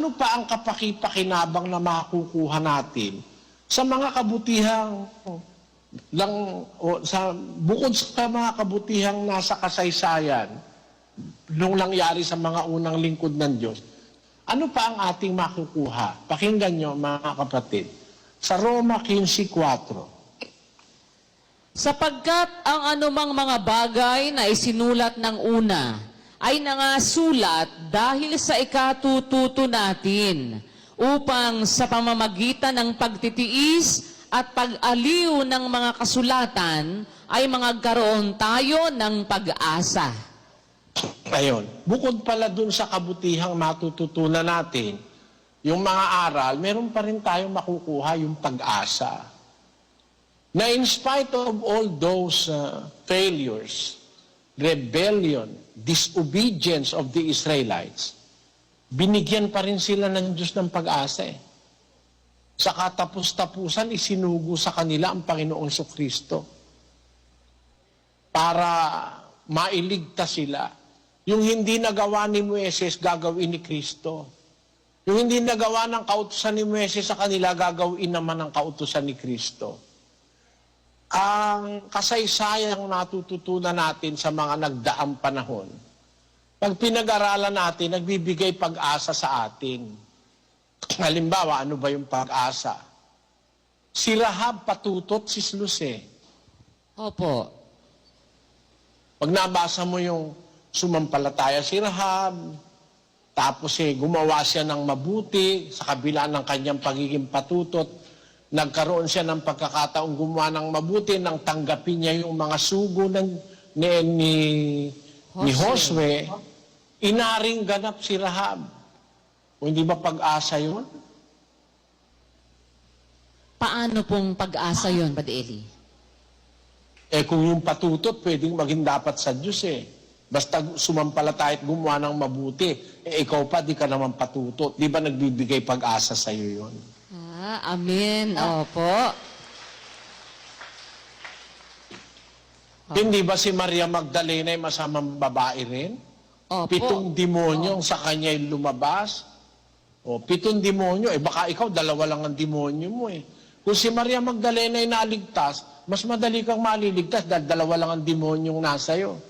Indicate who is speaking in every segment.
Speaker 1: Ano pa ang kapaki-pakinabang na makukuha natin sa mga kabutihang bukod sa mga kabutihang nasa kasaysayan nung nangyari sa mga unang lingkod ng Diyos? Ano pa ang ating makukuha? Pakinggan nyo, mga kapatid. Sa Roma 15:4.
Speaker 2: Sapagkat ang anumang mga bagay na isinulat ng una ay nangasulat dahil sa ikatututo natin, upang sa pamamagitan ng pagtitiis at pag-aliw ng mga kasulatan ay magkaroon tayo ng pag-asa.
Speaker 1: Ayun. Bukod pala dun sa kabutihang matututunan natin, yung mga aral, meron pa rin tayong makukuha yung pag-asa. Na in spite of all those failures, rebellion, disobedience of the Israelites, binigyan pa rin sila ng Diyos ng pag-asa eh. Sa katapus-tapusan, isinugo sa kanila ang Panginoong Kristo para mailigtas sila. Yung hindi nagawa ni Moises, gagawin ni Kristo. Yung hindi nagawa ng kautusan ni Moises sa kanila, gagawin naman ng kautusan ni Kristo. Ang kasaysayang natututunan natin sa mga nagdaang panahon, pag pinag-aralan natin, nagbibigay pag-asa sa atin. Halimbawa, ano ba yung pag-asa? Si Rahab patutot si Sluse.
Speaker 2: Opo.
Speaker 1: Pag nabasa mo yung sumampalataya si Rahab, tapos gumawa siya ng mabuti sa kabila ng kanyang pagiging patutot, nagkaroon siya ng pagkakataong gumawa ng mabuti nang tanggapin niya yung mga sugo ni Josue, inaring ganap si Rahab. O hindi ba pag-asa yun?
Speaker 2: Paano pong pag-asa yun, Padre Eli?
Speaker 1: Kung yung patutot, pwedeng maging dapat sa Diyos eh. Basta sumampalataya at gumawa ng mabuti, ikaw pa, di ka naman patutot. Di ba nagbibigay pag-asa sa'yo yun?
Speaker 2: Amen. Opo.
Speaker 1: Hindi ba si Maria Magdalena ay masamang babae rin?
Speaker 2: Opo.
Speaker 1: 7 demonyo sa kanya ay lumabas. O, 7 demonyo, baka ikaw, 2 lang ang demonyo mo eh. Kung si Maria Magdalena ay naligtas, mas madali kang maliligtas dahil 2 lang ang demonyong nasa iyo.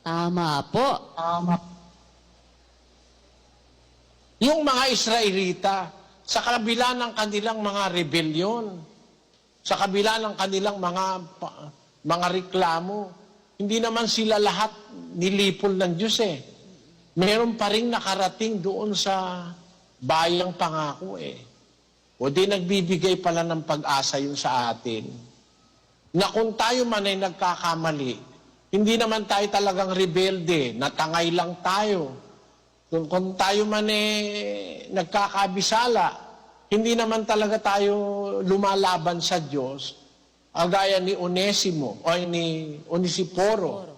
Speaker 2: Tama po.
Speaker 1: Yung mga Israelita, sa kabila ng kanilang mga rebelyon, sa kabila ng kanilang mga reklamo, hindi naman sila lahat nilipol ng Diyos eh. Meron pa rin nakarating doon sa bayang pangako eh. O di nagbibigay pala ng pag-asa yun sa atin. Na kung tayo man ay nagkakamali, hindi naman tayo talagang rebelde, natangay lang tayo. Kung tayo man nagkakabisala, hindi naman talaga tayo lumalaban sa Diyos, gaya ni Onesimo o ni Onesiporo.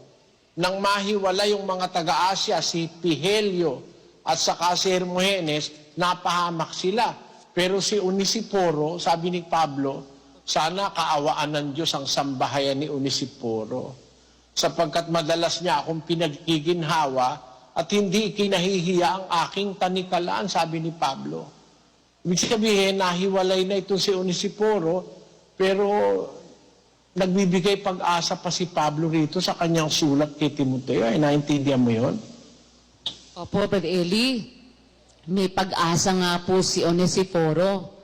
Speaker 1: Nang mahiwala yung mga taga-Asya, si Pihelio at saka si Hermogenes, napahamak sila. Pero si Onesiporo, sabi ni Pablo, sana kaawaan ng Diyos ang sambahayan ni Onesiporo. Sapagkat madalas niya akong pinagkiginhawa at hindi kinahihiya ang aking tanikalaan, sabi ni Pablo. Ibig sabihin, nahiwalay na ito si Onesiporo, pero nagbibigay pag-asa pa si Pablo rito sa kanyang sulat kay Timoteo. Naintindihan mo yun?
Speaker 2: Opo, Padre Eli. May pag-asa nga po si Onesiporo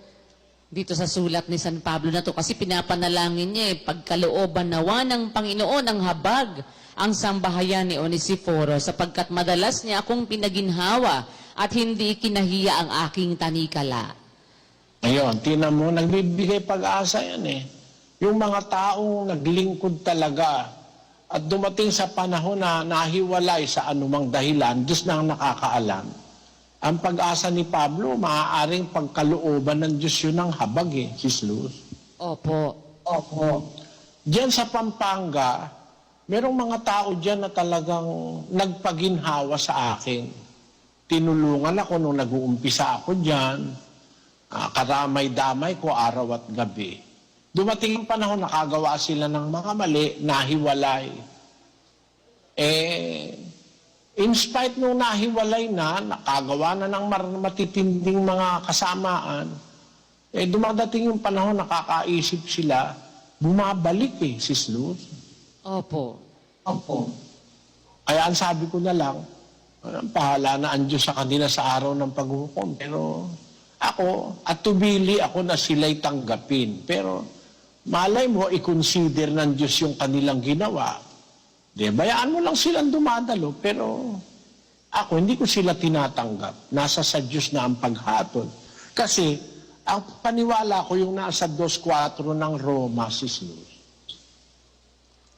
Speaker 2: dito sa sulat ni San Pablo na to kasi pinapanalangin niya pagkalooban nawa ng Panginoon ang habag ang sambahayan ni Onesiporo sapagkat madalas niya akong pinaginhawa at hindi kinahiya ang aking tanikala.
Speaker 1: Ayun, tinan mo, nagbibigay pag-asa yan eh. Yung mga taong naglingkod talaga at dumating sa panahon na nahiwalay sa anumang dahilan, Diyos na ang nakakaalam. Ang pag-asa ni Pablo, maaaring pagkalooban ng Diyos yun ang habag eh, Sis Luz.
Speaker 2: Opo.
Speaker 1: Diyan sa Pampanga, merong mga tao dyan na talagang nagpaginhawa sa akin. Tinulungan ako nung nag-uumpisa ako dyan. Karamay-damay ko araw at gabi. Dumating ang panahon, nakagawa sila ng mga mali, nahiwalay. In spite nung nahiwalay na, nakagawa na ng matitinding mga kasamaan, dumadating yung panahon, nakakaisip sila, bumabalik Sis Luz.
Speaker 2: Opo.
Speaker 1: Kaya ang sabi ko na lang, pahala na ang Diyos sa kanila sa araw ng paghukom. Pero ako, at tubili ako na sila'y tanggapin. Pero malay mo, i-consider ng Diyos yung kanilang ginawa. Bayaan mo lang silang dumadalo, pero ako, hindi ko sila tinatanggap. Nasa sa Diyos na ang paghatol. Kasi, ang paniwala ko yung nasa 2:4 ng Roma, Sis Luz.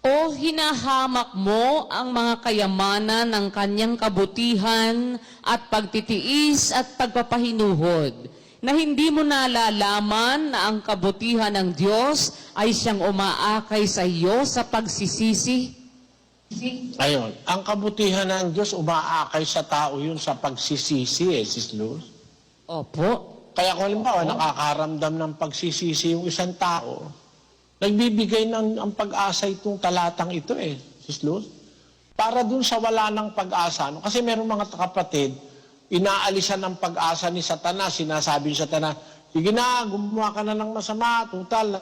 Speaker 2: O hinahamak mo ang mga kayamanan ng kanyang kabutihan at pagtitiis at pagpapahinuhod, na hindi mo nalalaman na ang kabutihan ng Diyos ay siyang umaakay sa iyo sa pagsisisi?
Speaker 1: Ayun, ang kabutihan ng Diyos umaakay sa tao yun sa pagsisisi Sis Luz.
Speaker 2: Opo.
Speaker 1: Kaya kung halimbawa, nakakaramdam ng pagsisisi yung isang tao, nagbibigay ng ang pag-asa itong talatang ito Sis Luz. Para dun sa wala ng pag-asa. No? Kasi meron mga kapatid, inaalisan ng pag-asa ni Satanas, sinasabi ni Satanas, sige na, gumawa ka na ng masama, total,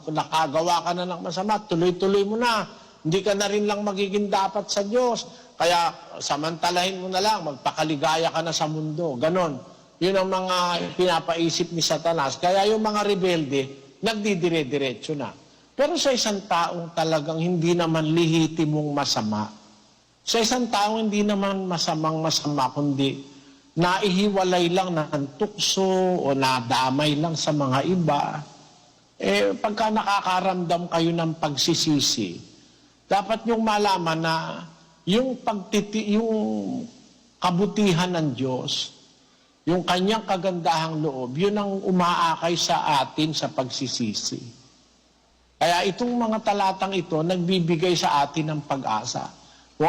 Speaker 1: nakagawa ka na ng masama, tuloy-tuloy mo na. Hindi ka na rin lang magiging dapat sa Diyos. Kaya samantalahin mo na lang, magpakaligaya ka na sa mundo. Ganon. Yun ang mga pinapaisip ni Satanas. Kaya yung mga rebelde, nagdidire-diretso na. Pero sa isang taong talagang hindi naman lihitimong masama, sa isang taong hindi naman masama, kundi naihiwalay lang ng tukso o nadamay lang sa mga iba, pagka nakakaramdam kayo ng pagsisisi, dapat yung malaman na yung kabutihan ng Diyos, yung kanyang kagandahang loob, yun ang umaakay sa atin sa pagsisisi. Kaya itong mga talatang ito, nagbibigay sa atin ng pag-asa. Kung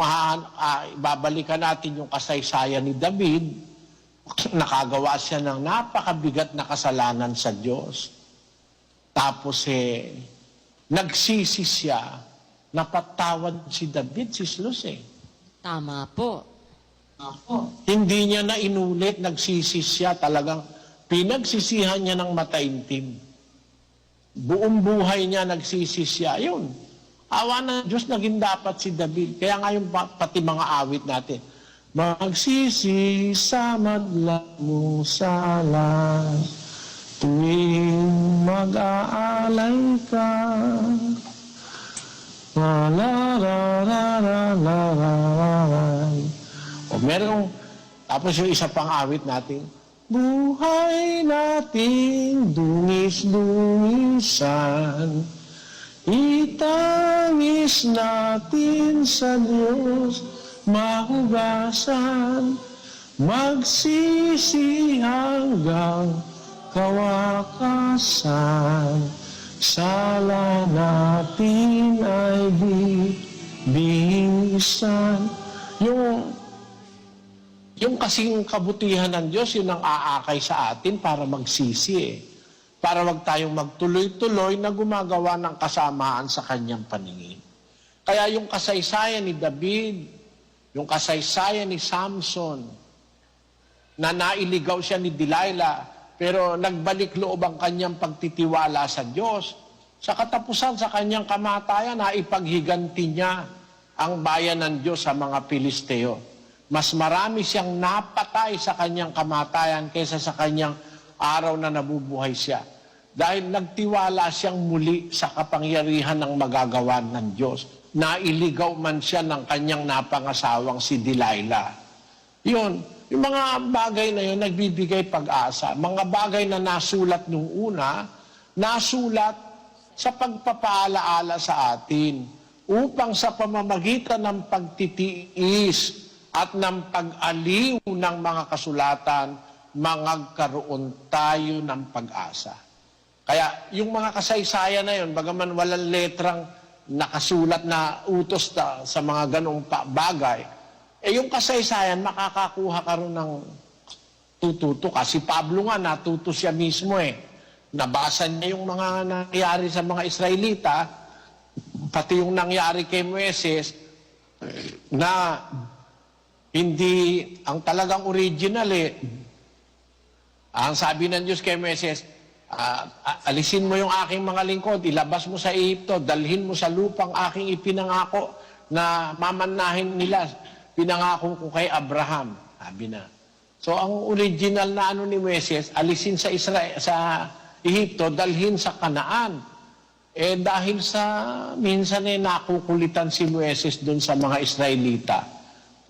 Speaker 1: babalikan natin yung kasaysayan ni David, nakagawa siya ng napakabigat na kasalanan sa Diyos. Tapos nagsisi siya, napatawad si David, Sis Luz
Speaker 2: Tama po.
Speaker 1: Hindi niya na inulit, nagsisi siya, talagang pinagsisihan niya ng mataimtim. Buong buhay niya nagsisi siya. Yun. Awa ng Diyos naging dapat si David. Kaya ngayon pati mga awit natin. Magsisi sa madla mo sala, tuwing mag-aalay ka. La la la la la la la la. O merong, tapos yung isa pang awit natin, buhay nating dungis-dungisan, itangis natin sa Diyos, mahugasan, magsisi hanggang kawakasan. Sala natin ay binisan. Yung kasing kabutihan ng Diyos, yun ang aakay sa atin para magsisi Para wag tayong magtuloy-tuloy na gumagawa ng kasamaan sa kanyang paningin. Kaya yung kasaysayan ni David, yung kasaysayan ni Samson, na nailigaw siya ni Delilah, pero nagbalik loob ang kanyang pagtitiwala sa Diyos. Sa katapusan, sa kanyang kamatayan, naipaghiganti niya ang bayan ng Diyos sa mga Pilisteo. Mas marami siyang napatay sa kanyang kamatayan kaysa sa kanyang araw na nabubuhay siya. Dahil nagtiwala siyang muli sa kapangyarihan ng magagawa ng Diyos. Nailigaw man siya ng kanyang napangasawang si Delilah. Yun. Yung mga bagay na yun, nagbibigay pag-asa. Mga bagay na nasulat nung una, nasulat sa pagpapaalaala sa atin upang sa pamamagitan ng pagtitiis at ng pag-aliw ng mga kasulatan, magkaroon tayo ng pag-asa. Kaya yung mga kasaysayan na yun, bagaman walang letrang nakasulat na utos sa mga ganong bagay, yung kasaysayan, makakakuha ka rin ng tututo ka. Si Pablo nga, natuto siya mismo Nabasa niya yung mga nangyari sa mga Israelita, pati yung nangyari kay Moises, na Hindi, ang talagang original ang sabi ng Diyos kay Moises, alisin mo yung aking mga lingkod, ilabas mo sa Ehipto, dalhin mo sa lupang aking ipinangako na mamannahin nila. Pinangako ko kay Abraham. Sabi na. So ang original na ni Moises, alisin sa Israel, sa Ehipto, dalhin sa Kanaan. Dahil sa minsan nakukulitan si Moises doon sa mga Israelita.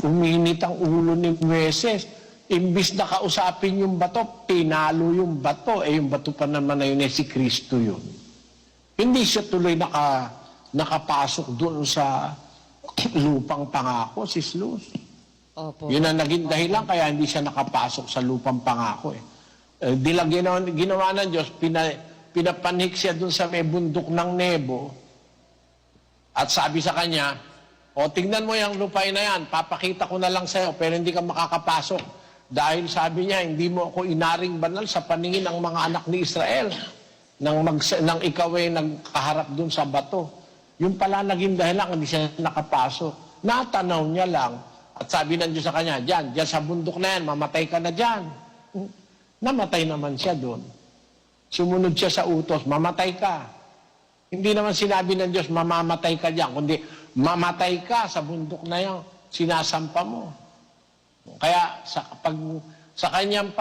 Speaker 1: Uminit ang ulo ni Moises. Imbis na kausapin yung bato, pinalo yung bato. Yung bato pa naman na yun si Kristo yun. Hindi siya tuloy nakapasok doon sa lupang pangako, Sis Luz.
Speaker 2: Opo.
Speaker 1: Yun ang naging dahilan kaya hindi siya nakapasok sa lupang pangako. Di lang ginawa ng Diyos, pinapanik siya doon sa may bundok ng Nebo at sabi sa kanya, tignan mo yung lupay na yan, papakita ko na lang sa'yo, pero hindi ka makakapasok. Dahil sabi niya, hindi mo ako inaring banal sa paningin ng mga anak ni Israel nang ikaw ay nagkaharap doon sa bato. Yung pala naging dahilan, hindi siya nakapasok. Natanaw niya lang. At sabi ng Diyos sa kanya, diyan sa bundok na yan, mamatay ka na diyan. Namatay naman siya doon. Sumunod siya sa utos, mamatay ka. Hindi naman sinabi ng Diyos, mamamatay ka diyan, kundi mamatay ka sa bundok na yan, sinasampa mo. Kaya sa kanyang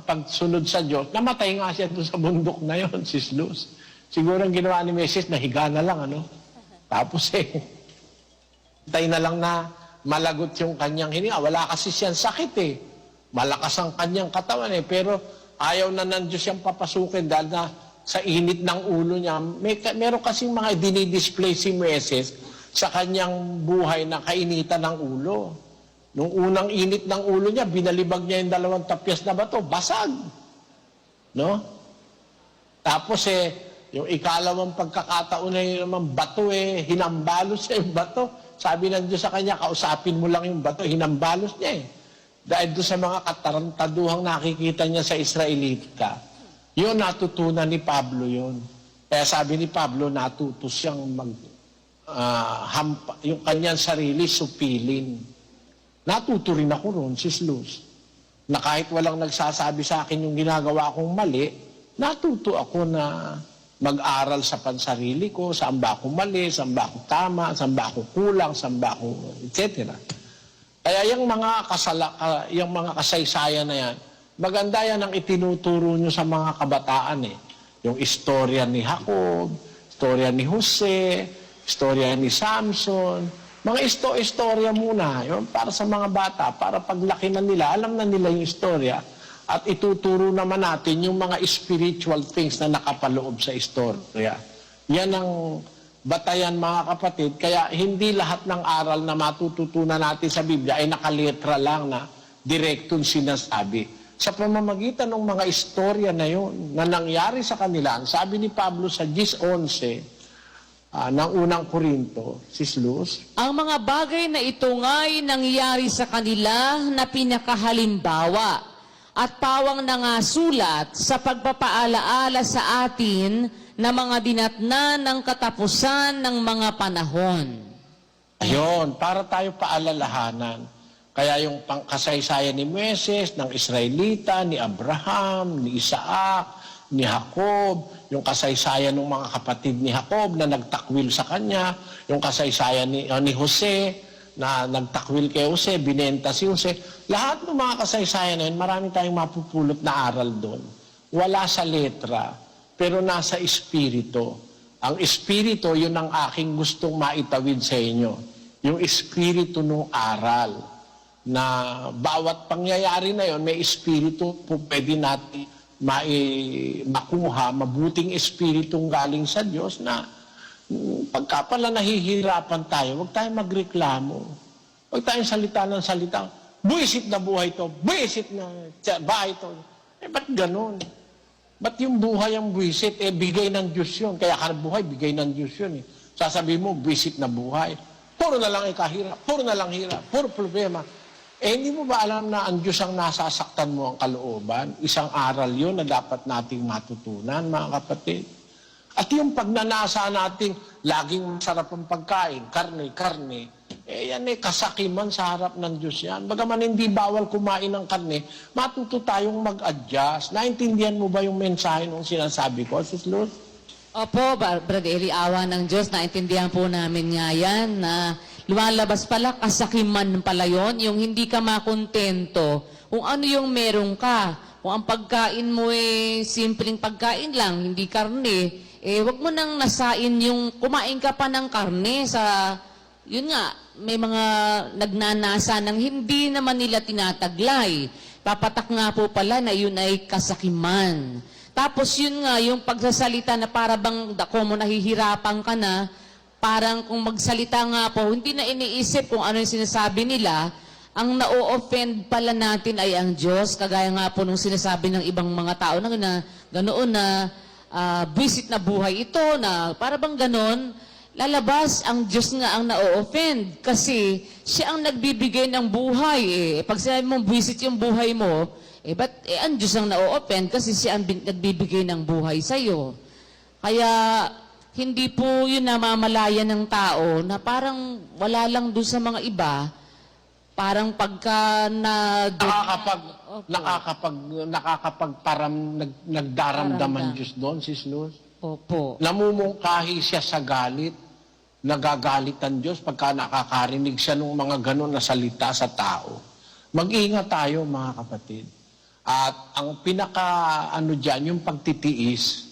Speaker 1: pagsunod sa Diyos, namatay nga siya doon sa bundok na yon, Sis Luz. Siguro ang ginawa ni Moises, nahiga na lang, Tapos tayo na lang na malagot yung kanyang hininga. Wala kasi siyang sakit Malakas ang kanyang katawan pero ayaw na ng Diyos siyang papasukin dahil na sa init ng ulo niya. Meron kasing mga dinidisplay si Moises sa kanyang buhay na kainitan ng ulo. Nung unang init ng ulo niya, binalibag niya yung 2 tapyas na bato, basag. No? Tapos yung ikalawang pagkakataon na yun naman, bato hinambalos niya yung bato. Sabi ng Diyos sa kanya, kausapin mo lang yung bato, hinambalos niya Dahil doon sa mga katarantaduhang nakikita niya sa Israelita, yun natutunan ni Pablo yun. Kaya sabi ni Pablo, natuto siyang yung kanyang sarili supilin. Natuto rin ako ron, Sis Luz, na kahit walang nagsasabi sa akin yung ginagawa kong mali, natuto ako na mag-aral sa pansarili ko, saan ba ako mali, saan ba ako tama, saan ba ako kulang, saan ba ako, etc. Kaya yung mga kasaysayan na yan, maganda yan ang itinuturo nyo sa mga kabataan Yung istorya ni Jacob, istorya ni Jose, istorya ni Samson, mga istorya muna, yun, para sa mga bata, para paglaki na nila, alam na nila yung istorya. At ituturo naman natin yung mga spiritual things na nakapaloob sa istorya. Yan ang batayan, mga kapatid. Kaya hindi lahat ng aral na matututunan natin sa Biblia ay nakaletra lang na direktong sinasabi. Sa pamamagitan ng mga istorya na yun, na nangyari sa kanila, sabi ni Pablo sa 10:11 ng unang Korinto, Sis Luz,
Speaker 2: ang mga bagay na ito nga'y nangyari sa kanila na pinakahalimbawa at pawang nangasulat sa pagpapaalaala sa atin na mga dinatnan ng katapusan ng mga panahon.
Speaker 1: Ayun, para tayo paalalahanan. Kaya yung kasaysayan ni Moises, ng Israelita, ni Abraham, ni Isaac, ni Jacob, yung kasaysayan ng mga kapatid ni Jacob na nagtakwil sa kanya, yung kasaysayan ni Jose, na nagtakwil kay Jose, binenta si Jose. Lahat ng mga kasaysayan na yun, marami tayong mapupulot na aral doon. Wala sa letra, pero nasa espiritu. Ang espiritu, yun ang aking gustong maitawid sa inyo. Yung espiritu ng aral. Na bawat pangyayari na yun, may espiritu po pwede natin makuha, mabuting espiritong galing sa Diyos na pagka pala nahihirapan tayo, huwag tayong magreklamo. Huwag tayong salita ng salita. Buisit na buhay to, buisit na bahay to. Ba't ganun? Ba't yung buhay ang buisit? Bigay ng Diyos yun. Kaya ka buhay, bigay ng Diyos yun. Sasabihin mo, buisit na buhay. Puro na lang ikahirap, puro na lang hirap, puro problema. Hindi mo ba alam na ang Diyos ang nasasaktan mo ang kalooban? Isang aral yun na dapat nating matutunan, mga kapatid. At yung pagnanasa nating laging masarap ang pagkain, karne, yan kasakiman sa harap ng Diyos yan. Bagaman hindi bawal kumain ng karne, matuto tayong mag-adjust. Naintindihan mo ba yung mensahe nung sinasabi ko, Sis Luz?
Speaker 2: Opo, Brad Eli, awa ng Diyos, naintindihan po namin nga yan na lumalabas pala, kasakiman pala yon, yung hindi ka makontento kung ano yung meron ka. Kung ang pagkain mo simpleng pagkain lang, hindi karne, wag mo nang nasain yung kumain ka pa ng karne sa, yun nga, may mga nagnanasa ng hindi naman nila tinataglay. Papatak nga po pala na yun ay kasakiman. Tapos yun nga, yung pagsasalita na para bang dako mo nahihirapan ka na, parang kung magsalita nga po, hindi na iniisip kung ano yung sinasabi nila, ang na-offend pala natin ay ang Diyos, kagaya nga po nung sinasabi ng ibang mga tao na ganoon na visit na buhay ito, na para bang ganon, lalabas ang Diyos nga ang na-offend kasi siya ang nagbibigay ng buhay. Pag sinabi mong visit yung buhay mo, ba't ang Diyos ang na-offend kasi siya ang nagbibigay ng buhay sa'yo. Kaya hindi po yun namamalaya ng tao na parang wala lang doon sa mga iba. Parang pagka
Speaker 1: nagdaramdaman Diyos doon, Sis Luz.
Speaker 2: Opo.
Speaker 1: Namumungkahi siya sa galit, nagagalit ang Diyos pagka nakakarinig siya ng mga ganon na salita sa tao. Mag-ingat tayo, mga kapatid. At ang dyan, yung pagtitiis,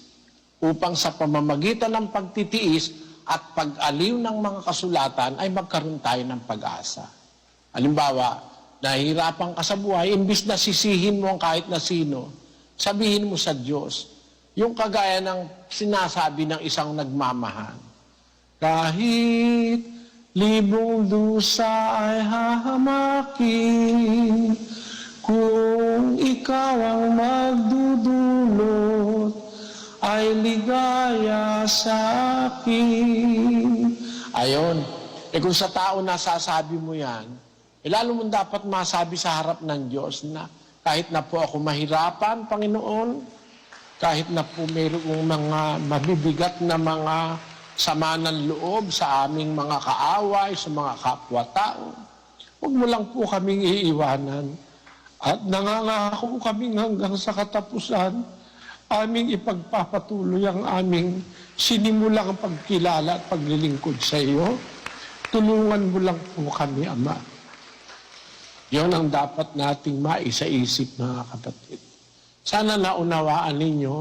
Speaker 1: upang sa pamamagitan ng pagtitiis at pag-aliw ng mga kasulatan ay magkaroon tayo ng pag-asa. Halimbawa, nahihirapan ka sa buhay, imbis na sisihin mo ang kahit na sino, sabihin mo sa Diyos, yung kagaya ng sinasabi ng isang nagmamahal, kahit libong dusa ay hahamakin, kung ikaw ang magdudulot, ay ligaya sa akin. Ayon, kung sa tao nasasabi mo yan, lalo mong dapat masabi sa harap ng Diyos na kahit na po ako mahirapan, Panginoon, kahit na po mayroong mga mabibigat na mga sama ng loob sa aming mga kaaway, sa mga kapwa-tao, huwag mo lang po kaming iiwanan. At nangangako kaming hanggang sa katapusan, aming ipagpapatuloy ang aming sinimulang pagkilala at paglilingkod sa iyo. Tulungan mo lang po kami, Ama. Yon ang dapat nating maisaisip, mga kapatid. Sana naunawaan ninyo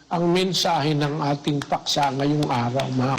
Speaker 1: ang mensahe ng ating paksa ngayong araw, mga